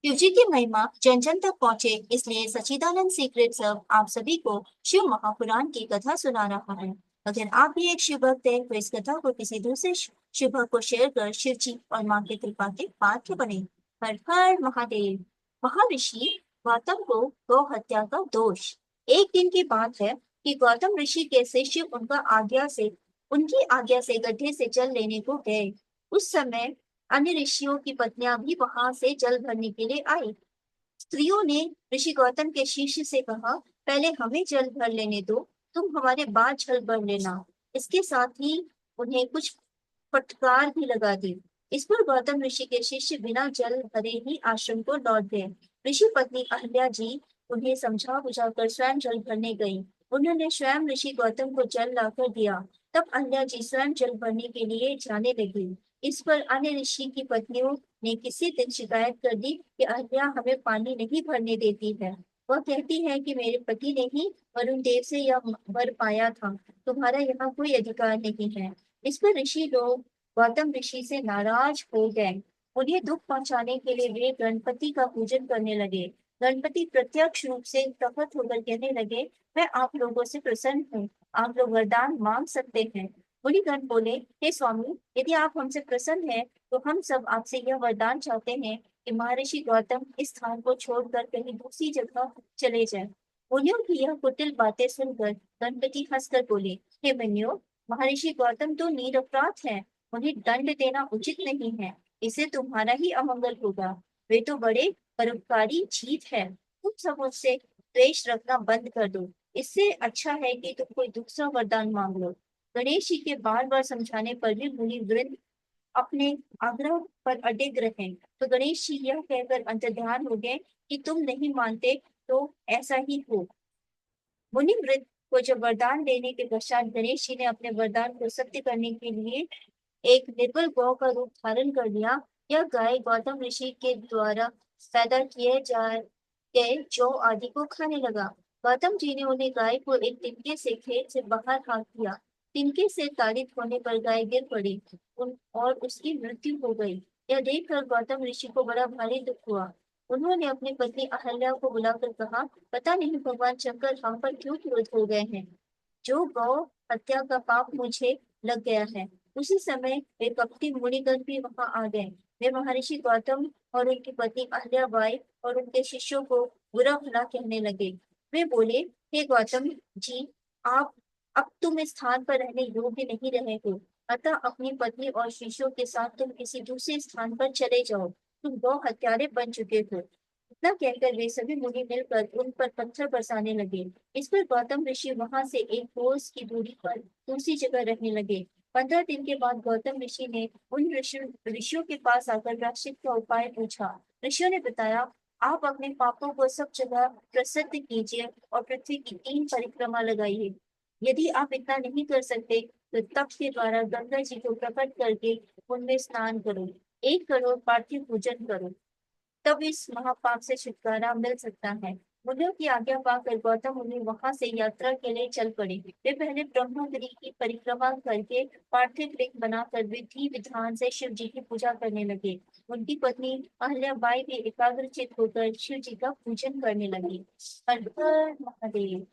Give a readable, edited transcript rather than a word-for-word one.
शिव जी की महिमा जन जन तक पहुंचे, इसलिए सच्चिदानंद सीक्रेट सर्व आप सभी को शिव महापुराण की कथा सुना रहा है। अगर आप भी एक शिव भक्त हैं, तो इस कथा को किसी दूसरे शिव भक्त को शेयर कर शिव जी और माँ की कृपा के पात्र बने। हर हर महादेव। महर्षि गौतम को गौ हत्या का दोष। एक दिन की बात है कि गौतम ऋषि के शिष्य उनकी आज्ञा से गड्ढे से जल लेने को गए। उस समय अन्य ऋषियों की पत्नियां भी वहां से जल भरने के लिए आई। स्त्रियों ने ऋषि गौतम के शिष्य से कहा, पहले हमें जल भर लेने दो, तुम हमारे बाद जल भर लेना। इसके साथ ही उन्हें कुछ फटकार भी लगा दी। इस पर गौतम ऋषि के शिष्य बिना जल भरे ही आश्रम को लौट गए। ऋषि पत्नी अहल्या जी उन्हें समझा बुझाकर स्वयं जल भरने गई। उन्होंने स्वयं ऋषि गौतम को जल लाकर दिया। तब अहल्या जी स्वयं जल भरने के लिए जाने लगी। इस पर अन्य ऋषि की पत्नियों ने किसी दिन शिकायत कर दी कि अहल्या हमें पानी नहीं भरने देती है। वह कहती है कि मेरे पति ने ही वरुण देव से यह वर पाया था, तुम्हारा यहाँ कोई अधिकार नहीं है। इस पर ऋषि लोग गौतम ऋषि से नाराज हो गए। उन्हें दुख पहुंचाने के लिए वे गणपति का पूजन करने लगे। गणपति प्रत्यक्ष रूप से प्रकट होकर कहने लगे, मैं आप लोगों से प्रसन्न हूँ, आप लोग वरदान मांग सकते हैं। मुनिगण बोले, हे स्वामी, यदि आप हमसे प्रसन्न हैं, तो हम सब आपसे यह वरदान चाहते हैं कि महर्षि गौतम इस स्थान को छोड़कर कहीं दूसरी जगह चले जाएं। मुनियों की यह कुटिल बातें सुनकर गणपति हंसकर बोले, हे मुनियों, महर्षि गौतम तो निरपराध हैं, उन्हें दंड देना उचित नहीं है, इससे तुम्हारा ही अमंगल होगा। वे तो बड़े परोपकारी जीव है, तुम सब उससे द्वेष रखना बंद कर दो। इससे अच्छा है कि तुम कोई दूसरा वरदान मांग लो। गणेश जी के बार बार समझाने पर भी मुनि वृंद अपने आग्रह पर अडिग रहे। तो गणेश जी यह कहकर अंतर्ध्यान हो गए कि तुम नहीं मानते तो ऐसा ही हो। मुनि वृंद को जब वरदान देने के पश्चात गणेश जी ने अपने वरदान को सत्य करने के लिए एक निर्बल गौ का रूप धारण कर लिया। यह गाय गौतम ऋषि के द्वारा पैदा किए जा गए जौ आदि को खाने लगा। गौतम जी ने उन्हें गाय को एक तिनके से खेत से बाहर हाँक दिया। तिनके से ताड़ित होने पर गाय गिर पड़ी और उसकी मृत्यु हो गई। यह देखकर गौतम ऋषि को बड़ा भारी दुख हुआ। उन्होंने अपनी पत्नी अहल्या को बुलाकर कहा, पता नहीं भगवान शंकर हम पर क्यों क्रोध हो गए हैं, जो गौ हत्या का पाप मुझे लग गया है। उसी समय वे कपटी मुनिगण भी वहां आ गए। वे महर्षि गौतम और उनकी पत्नी अहल्याबाई और उनके शिष्यों को बुरा भला कहने लगे। वे बोले, हे गौतम जी, आप अब तुम इस स्थान पर रहने योग्य नहीं रहे हो, अतः अपनी पत्नी और शिष्यों के साथ तुम किसी दूसरे स्थान पर चले जाओ, तुम गौ हत्यारे बन चुके हो। इतना कहकर वे सभी मुनि मिलकर उन पर पत्थर बरसाने लगे। इस पर गौतम ऋषि वहां से एक कोस की दूरी पर दूसरी जगह रहने लगे। 15 दिन के बाद गौतम ऋषि ने उन ऋषियों के पास आकर प्रायश्चित का उपाय पूछा। ऋषियों ने बताया, आप अपने पापों को सब जगह प्रसिद्ध कीजिए और पृथ्वी की 3 परिक्रमा लगाइए। यदि आप इतना नहीं कर सकते, तो तप के द्वारा गंगा जी को प्रकट करके उनमें स्नान करो, 1 करोड़ पार्थिव पूजन करो, तब इस महापाप से छुटकारा मिल सकता है। मुनियों की आज्ञा पाकर गौतम मुनि वहां से यात्रा के लिए चल पड़े। वे पहले ब्रह्मगिरि की परिक्रमा करके पार्थिव लिंग बनाकर विधि विधान से शिव जी की पूजा करने लगे। उनकी पत्नी अहल्याबाई भी एकाग्रचित होकर शिव जी का पूजन करने लगी। हर हर महादेव।